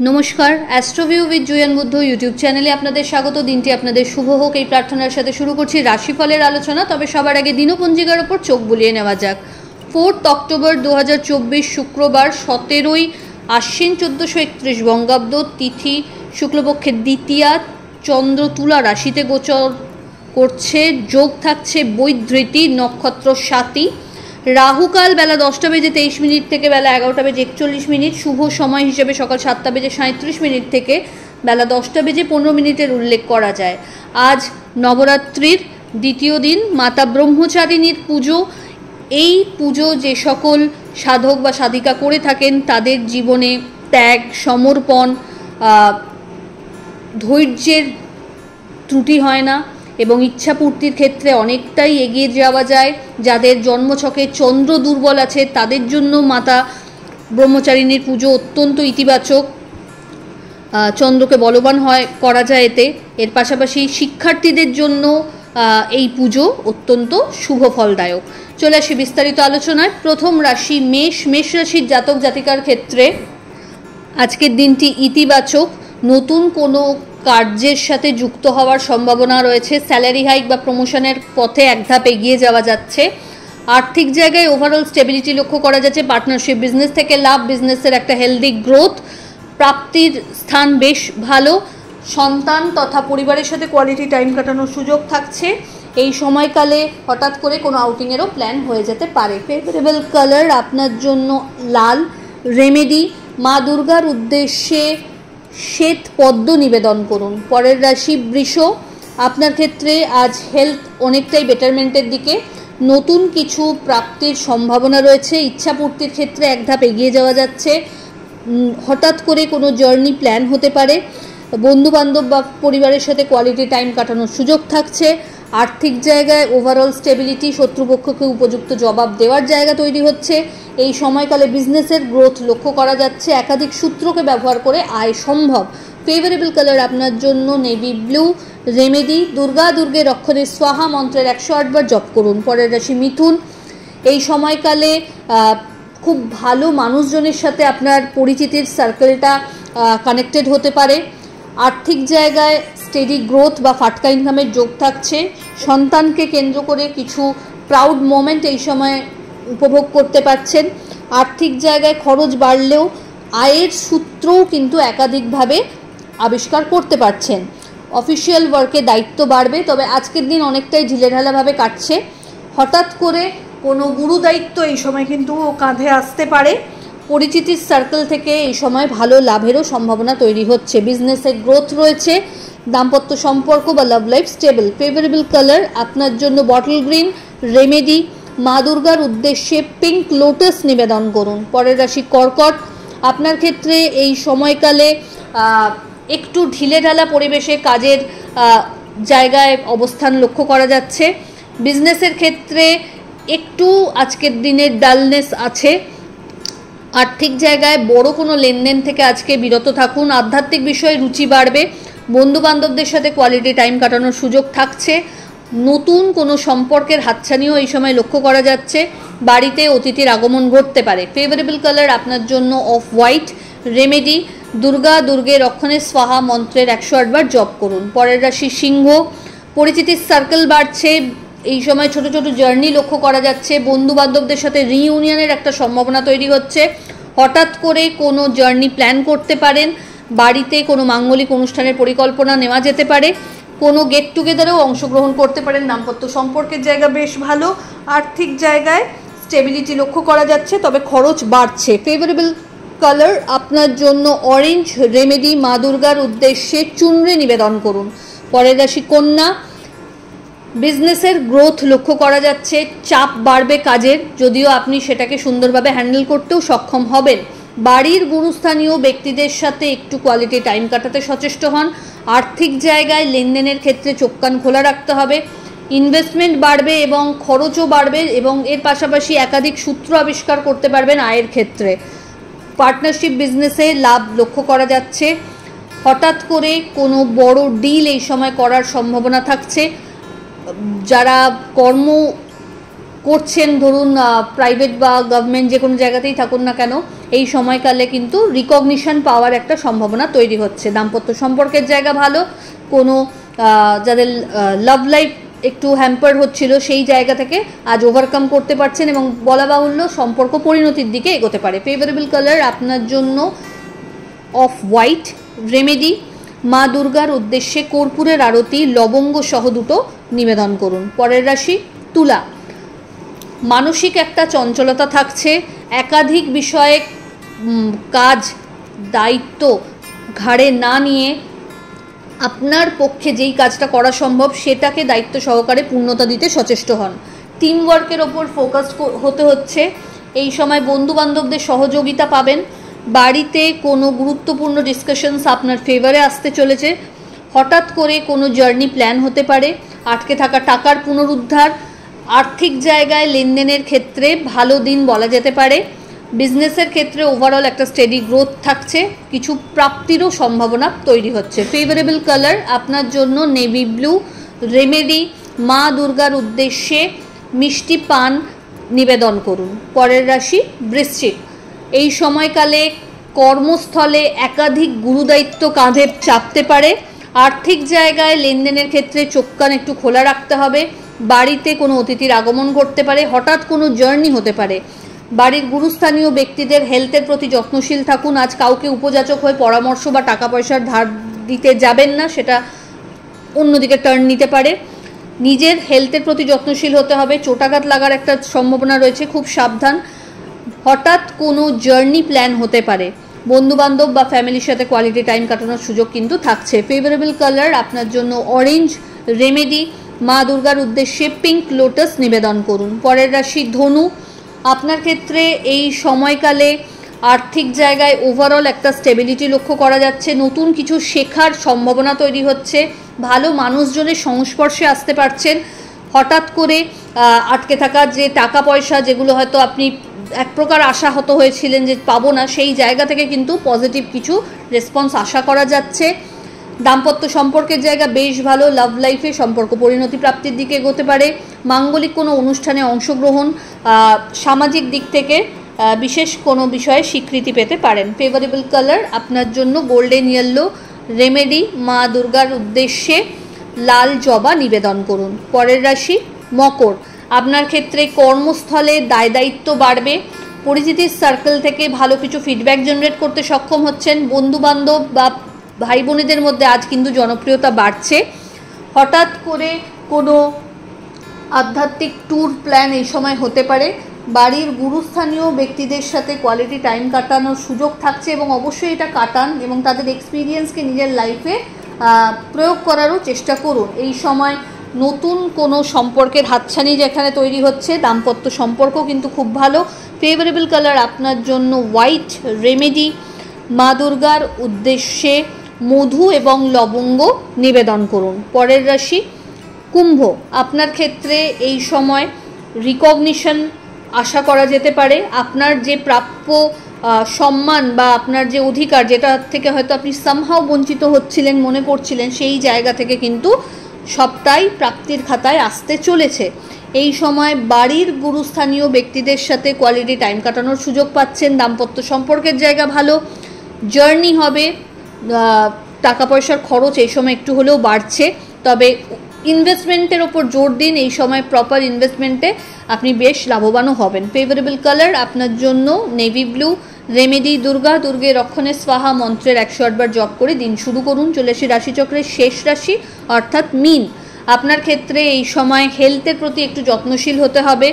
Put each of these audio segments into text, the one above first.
নমস্কার, অ্যাস্ট্রোভিউ with Juan Buddha YouTube চ্যানেলে আপনাদের স্বাগত। দিনটি আপনাদের শুভ হোক এই প্রার্থনার সাথে শুরু করছি রাশিফলের আলোচনা। তবে সবার আগে দিনপঞ্জিকার ওপর চোখ বুলিয়ে নেওয়া যাক। 4 অক্টোবর 2024 শুক্রবার, 17ই আশ্বিন 1431 বঙ্গাব্দ, তিথি শুক্লপক্ষের দ্বিতীয়া, চন্দ্র তুলা রাশিতে গোচর করছে, যোগ থাকছে বৈধৃতি, নক্ষত্র স্বাতী, রাহুকাল বেলা 10:23 থেকে বেলা 11:41, শুভ সময় হিসেবে সকাল 7:37 থেকে বেলা 10:15 উল্লেখ করা যায়। আজ নবরাত্রির দ্বিতীয় দিন, মাতা ব্রহ্মচারিণীর পুজো। এই পুজো যে সকল সাধক বা সাধিকা করে থাকেন তাদের জীবনে ত্যাগ, সমর্পণ, ধৈর্যের ত্রুটি হয় না এবং ইচ্ছাপূর্তির ক্ষেত্রে অনেকটাই এগিয়ে যাওয়া যায়। যাদের জন্মছকে চন্দ্র দুর্বল আছে তাদের জন্য মাতা ব্রহ্মচারিণীর পুজো অত্যন্ত ইতিবাচক, চন্দ্রকে বলবান করা যায় এতে। এর পাশাপাশি শিক্ষার্থীদের জন্য এই পুজো অত্যন্ত শুভ ফলদায়ক। চলে আসি বিস্তারিত আলোচনায়। প্রথম রাশি মেষ। মেষ রাশির জাতক জাতিকার ক্ষেত্রে আজকের দিনটি ইতিবাচক। নতুন কোনো কার্যের সাথে যুক্ত হওয়ার সম্ভাবনা রয়েছে। স্যালারি হাইক বা প্রমোশনের পথে এক ধাপ এগিয়ে যাওয়া যাচ্ছে। আর্থিক জায়গায় ওভারঅল স্টেবিলিটি লক্ষ্য করা যাচ্ছে। পার্টনারশিপ বিজনেস থেকে লাভ, বিজনেসের একটা হেলদি গ্রোথ, প্রাপ্তির স্থান বেশ ভালো। সন্তান তথা পরিবারের সাথে কোয়ালিটি টাইম কাটানোর সুযোগ থাকছে। এই সময়কালে হঠাৎ করে কোনো আউটিংয়েরও প্ল্যান হয়ে যেতে পারে। ফেভারেবল কালার আপনার জন্য লাল। রেমেডি, মা দুর্গার উদ্দেশ্যে শ্বেত পদ্ম নিবেদন করুন। পরের রাশি বৃষ। আপনার ক্ষেত্রে আজ হেলথ অনেকটাই বেটারমেন্টের দিকে। নতুন কিছু প্রাপ্তির সম্ভাবনা রয়েছে। ইচ্ছাপূর্তির ক্ষেত্রে এক ধাপ এগিয়ে যাওয়া যাচ্ছে। হঠাৎ করে কোনো জার্নি প্ল্যান হতে পারে। বন্ধুবান্ধব বা পরিবারের সাথে কোয়ালিটি টাইম কাটানোর সুযোগ থাকছে। আর্থিক জায়গায় ওভারঅল স্টেবিলিটি, শত্রুপক্ষকে উপযুক্ত জবাব দেওয়ার জায়গা তৈরি হচ্ছে। এই সময়কালে বিজনেসের গ্রোথ লক্ষ্য করা যাচ্ছে। একাধিক সূত্রকে ব্যবহার করে আয় সম্ভব। ফেভারেবল কালার আপনার জন্য নেভি ব্লু। রেমেডি, দুর্গের রক্ষণে স্বাহা মন্ত্রের 108 বার জপ করুন। পরের রাশি মিথুন। এই সময়কালে খুব ভালো মানুষজনের সাথে আপনার পরিচিতির সার্কেলটা কানেক্টেড হতে পারে। আর্থিক জায়গায় স্টেডি গ্রোথ বা ফাটকা ইনকামের যোগ থাকছে। সন্তানকে কেন্দ্র করে কিছু প্রাউড মোমেন্ট এই সময় উপভোগ করতে পারছেন। আর্থিক জায়গায় খরচ বাড়লেও আয়ের সূত্রও কিন্তু একাধিকভাবে আবিষ্কার করতে পারছেন। অফিসিয়াল ওয়ার্কে দায়িত্ব বাড়বে, তবে আজকের দিন অনেকটাই ঢিলেঢালাভাবে কাটছে। হঠাৎ করে কোনো গুরু দায়িত্ব এই সময় কিন্তু কাঁধে আসতে পারে। পরিচিতির সার্কেল থেকে এই সময় ভালো লাভেরও সম্ভাবনা তৈরি হচ্ছে। বিজনেসে গ্রোথ রয়েছে। দাম্পত্য সম্পর্ক বা love life stable. Favourable colour আপনার জন্য বটল গ্রিন। রেমেডি, মা দুর্গার উদ্দেশ্যে পিঙ্ক লোটাস নিবেদন করুন। পরের রাশি কর্কট। আপনার ক্ষেত্রে এই সময়কালে একটু ঢিলেঢালা পরিবেশে কাজের জায়গায় অবস্থান লক্ষ্য করা যাচ্ছে। বিজনেসের ক্ষেত্রে একটু আজকের দিনের ডালনেস আছে। আর্থিক জায়গায় বড় কোনো লেনদেন থেকে আজকে বিরত থাকুন। আধ্যাত্মিক বিষয়ে রুচি বাড়বে। বন্ধুবান্ধবদের সাথে কোয়ালিটি টাইম কাটানোর সুযোগ থাকছে। নতুন কোনো সম্পর্কের হাতছানিও এই সময় লক্ষ্য করা যাচ্ছে। বাড়িতে অতিথির আগমন ঘটতে পারে। ফেভারেবল কালার আপনার জন্য অফ হোয়াইট। রেমেডি, দুর্গের রক্ষণে স্বাহা মন্ত্রের 108 বার জপ করুন। পরের রাশি সিংহ। পরিচিতির সার্কেল বাড়ছে। এই সময় ছোট ছোট জার্নি লক্ষ্য করা যাচ্ছে। বন্ধু বান্ধবদের সাথে রিইউনিয়নের একটা সম্ভাবনা তৈরি হচ্ছে। হঠাৎ করে কোনো জার্নি প্ল্যান করতে পারেন। বাড়িতে কোনো মাঙ্গলিক অনুষ্ঠানের পরিকল্পনা নেওয়া যেতে পারে। কোনো গেট টুগেদারেও অংশগ্রহণ করতে পারেন। দাম্পত্য সম্পর্কের জায়গা বেশ ভালো। আর্থিক জায়গায় স্টেবিলিটি লক্ষ্য করা যাচ্ছে, তবে খরচ বাড়ছে। ফেভারেবল কালার আপনার জন্য অরেঞ্জ। রেমেডি, মা দুর্গার উদ্দেশ্যে চুনরি নিবেদন করুন। পরের রাশি কন্যা। বিজনেসের গ্রোথ লক্ষ্য করা যাচ্ছে। চাপ বাড়বে কাজের, যদিও আপনি সেটাকে সুন্দরভাবে হ্যান্ডেল করতেও সক্ষম হবেন। বাড়ির গুরুস্থানীয় ব্যক্তিদের সাথে একটু কোয়ালিটি টাইম কাটাতে সচেষ্ট হন। আর্থিক জায়গায় লেনদেনের ক্ষেত্রে চোখ কান খোলা রাখতে হবে। ইনভেস্টমেন্ট বাড়বে এবং খরচও বাড়বে এবং এর পাশাপাশি একাধিক সূত্র আবিষ্কার করতে পারবেন আয়ের ক্ষেত্রে। পার্টনারশিপ বিজনেসে লাভ লক্ষ্য করা যাচ্ছে। হঠাৎ করে কোনো বড় ডিল এই সময় করার সম্ভাবনা থাকছে। যারা কর্ম করছেন, ধরুন প্রাইভেট বা গভর্নমেন্ট যে কোনো জায়গাতেই থাকুন না কেন, এই সময়কালে কিন্তু রিকগনিশন পাওয়ার একটা সম্ভাবনা তৈরি হচ্ছে। দাম্পত্য সম্পর্কের জায়গা ভালো, কোনো যাদের লাভ লাইফ একটু হ্যাম্পার হচ্ছিল সেই জায়গা থেকে আজ ওভারকাম করতে পারছেন এবং বলা বাহুল্য সম্পর্ক পরিণতির দিকে এগোতে পারে। ফেভারেবল কালার আপনার জন্য অফ হোয়াইট। রেমেডি, মা দুর্গার উদ্দেশ্যে কর্পূরের আরতি লবঙ্গ সহ 2টো নিবেদন করুন। পরের রাশি তুলা। মানসিক একটা চঞ্চলতা থাকছে, একাধিক বিষয়ে কাজ দায়িত্ব ঘাড়ে না নিয়ে আপনার পক্ষে যেই কাজটা করা সম্ভব সেটাকে দায়িত্ব সহকারে পূর্ণতা দিতে সচেষ্ট হন। টিম ওয়ার্কের ওপর ফোকাস হতে হচ্ছে। এই সময় বন্ধুবান্ধবদের সহযোগিতা পাবেন। বাড়িতে কোনো গুরুত্বপূর্ণ ডিসকাশনস আপনার ফেভারে আসতে চলেছে। হঠাৎ করে কোনো জার্নি প্ল্যান হতে পারে। আটকে থাকা টাকার পুনরুদ্ধার। আর্থিক জায়গায় লেনদেনের ক্ষেত্রে ভালো দিন বলা যেতে পারে। বিজনেসের ক্ষেত্রে ওভারঅল একটা স্টেডি গ্রোথ থাকছে, কিছু প্রাপ্তিরও সম্ভাবনা তৈরি হচ্ছে। ফেভারেবল কালার আপনার জন্য নেভি ব্লু। রেমেডি, মা দুর্গার উদ্দেশ্যে মিষ্টি পান নিবেদন করুন। পরের রাশি বৃশ্চিক। এই সময়কালে কর্মস্থলে একাধিক গুরুদায়িত্ব কাঁধে চাপতে পারে। আর্থিক জায়গায় লেনদেনের ক্ষেত্রে চোখ কান একটু খোলা রাখতে হবে। বাড়িতে কোনো অতিথির আগমন ঘটতে পারে, হঠাৎ কোনো জার্নি হতে পারে। বাড়ির গুরুস্থানীয় ব্যক্তিদের হেলথের প্রতি যত্নশীল থাকুন। আজ কাউকে উপযাচক হয়ে পরামর্শ বা টাকা পয়সার ধার দিতে যাবেন না, সেটা অন্যদিকে টার্ন নিতে পারে। নিজের হেলথের প্রতি যত্নশীল হতে হবে, চোটাঘাত লাগার একটা সম্ভাবনা রয়েছে, খুব সাবধান। হঠাৎ কোনো জার্নি প্ল্যান হতে পারে। বন্ধুবান্ধব বা ফ্যামিলির সাথে কোয়ালিটি টাইম কাটানোর সুযোগ কিন্তু থাকছে। ফেভারেবল কালার আপনার জন্য অরেঞ্জ। রেমেডি, মা দুর্গার উদ্দেশ্যে পিঙ্ক লোটাস নিবেদন করুন। পরের রাশি ধনু। আপনার ক্ষেত্রে এই সময়কালে আর্থিক জায়গায় ওভারঅল একটা স্টেবিলিটি লক্ষ্য করা যাচ্ছে। নতুন কিছু শেখার সম্ভাবনা তৈরি হচ্ছে। ভালো মানুষজনের সংস্পর্শে আসতে পারছেন। হঠাৎ করে আটকে থাকা যে টাকা পয়সা, যেগুলো হয়তো আপনি এক প্রকার আশাহত হয়েছিলেন যে পাবো না, সেই জায়গা থেকে কিন্তু পজিটিভ কিছু রেসপন্স আশা করা যাচ্ছে। দাম্পত্য সম্পর্কের জায়গা বেশ ভালো। লাভ লাইফে সম্পর্ক পরিণতি প্রাপ্তির দিকে এগোতে পারে। মাঙ্গলিক কোনো অনুষ্ঠানে অংশগ্রহণ, সামাজিক দিক থেকে বিশেষ কোনো বিষয়ে স্বীকৃতি পেতে পারেন। ফেভারেবল কালার আপনার জন্য গোল্ডেন ইয়েলো। রেমেডি, মা দুর্গার উদ্দেশ্যে লাল জবা নিবেদন করুন। পরের রাশি মকর। আপনার ক্ষেত্রে কর্মস্থলে দায় দায়িত্ব বাড়বে। পরিচিতির সার্কেল থেকে ভালো কিছু ফিডব্যাক জেনারেট করতে সক্ষম হচ্ছেন। বন্ধুবান্ধব বা ভাই বোনেদের মধ্যে আজ কিন্তু জনপ্রিয়তা বাড়ছে। হঠাৎ করে কোনো আধ্যাত্মিক ট্যুর প্ল্যান এই সময় হতে পারে। বাড়ির গুরুস্থানীয় ব্যক্তিদের সাথে কোয়ালিটি টাইম কাটানোর সুযোগ থাকছে এবং অবশ্যই এটা কাটান এবং তাদের এক্সপিরিয়েন্সকে নিজের লাইফে প্রয়োগ করারও চেষ্টা করুন। এই সময় নতুন কোনো সম্পর্কের হাতছানি যেখানে তৈরি হচ্ছে। দাম্পত্য সম্পর্ক কিন্তু খুব ভালো। ফেভারেবল কালার আপনার জন্য হোয়াইট। রেমেডি, মা দুর্গার উদ্দেশ্যে মধু এবং লবঙ্গ নিবেদন করুন। পরের রাশি কুম্ভ। আপনার ক্ষেত্রে এই সময় রিকগনিশন আশা করা যেতে পারে। আপনার যে প্রাপ্য সম্মান বা আপনার যে অধিকার, যেটা থেকে হয়তো আপনি সামহাও বঞ্চিত হচ্ছিলেন মনে করছিলেন, সেই জায়গা থেকে কিন্তু সবটাই প্রাপ্তির খাতায় আসতে চলেছে। এই সময় বাড়ির গুরুস্থানীয় ব্যক্তিদের সাথে কোয়ালিটি টাইম কাটানোর সুযোগ পাচ্ছেন। দাম্পত্য সম্পর্কের জায়গা ভালো। জার্নি হবে। টাকা পয়সার খরচ এই সময় একটু হলেও বাড়ছে, তবে ইনভেস্টমেন্টের ওপর জোর দিন। এই সময় প্রপার ইনভেস্টমেন্টে আপনি বেশ লাভবানও হবেন। ফেভারেবল কালার আপনার জন্য নেভি ব্লু। রেমেডি, দুর্গে রক্ষণে স্বাহা মন্ত্রের 108 বার জপ করে দিন শুরু করুন। চলে আসি রাশিচক্রের শেষ রাশি অর্থাৎ মীন। আপনার ক্ষেত্রে এই সময় হেলথের প্রতি একটু যত্নশীল হতে হবে।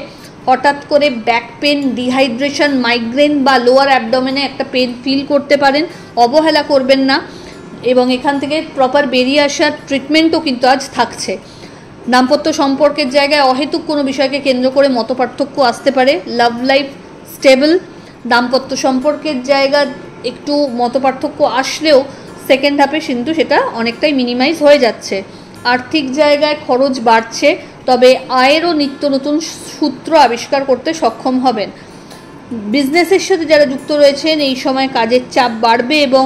হঠাৎ করে ব্যাক পেন, ডিহাইড্রেশন, মাইগ্রেন বা লোয়ার অ্যাবডোমেনে একটা পেন ফিল করতে পারেন। অবহেলা করবেন না এবং এখান থেকে প্রপার বেরিয়ে আসার ট্রিটমেন্টও কিন্তু আজ থাকছে। দাম্পত্য সম্পর্কের জায়গায় অহেতুক কোনো বিষয়কে কেন্দ্র করে মতপার্থক্য আসতে পারে। Love life stable. দাম্পত্য সম্পর্কের জায়গা একটু মতপার্থক্য আসলেও সেকেন্ড হাফে কিন্তু সেটা অনেকটাই মিনিমাইজ হয়ে যাচ্ছে। আর্থিক জায়গায় খরচ বাড়ছে, তবে আয়েরও নিত্য নতুন সূত্র আবিষ্কার করতে সক্ষম হবেন। বিজনেসের সাথে যারা যুক্ত রয়েছেন এই সময় কাজের চাপ বাড়বে এবং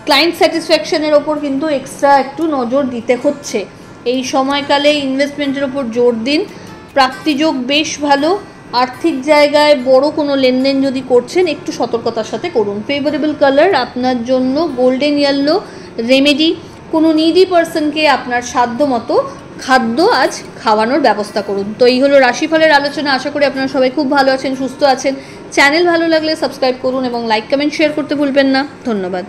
ক্লায়েন্ট স্যাটিসফ্যাকশনের ওপর কিন্তু এক্সট্রা একটু নজর দিতে হচ্ছে। এই সময়কালে ইনভেস্টমেন্টের ওপর জোর দিন। প্রাপ্তিযোগ বেশ ভালো। আর্থিক জায়গায় বড় কোনো লেনদেন যদি করছেন একটু সতর্কতার সাথে করুন। ফেভারেবল কালার আপনার জন্য গোল্ডেন ইয়েলো। রেমেডি, কোনো নিডি পার্সনকে আপনার সাধ্য মতো খাদ্য আজ খাওয়ানোর ব্যবস্থা করুন। তো এই হলো রাশিফলের আলোচনা। আশা করি আপনারা সবাই খুব ভালো আছেন, সুস্থ আছেন। চ্যানেল ভালো লাগলে সাবস্ক্রাইব করুন এবং লাইক কমেন্ট শেয়ার করতে ভুলবেন না। ধন্যবাদ।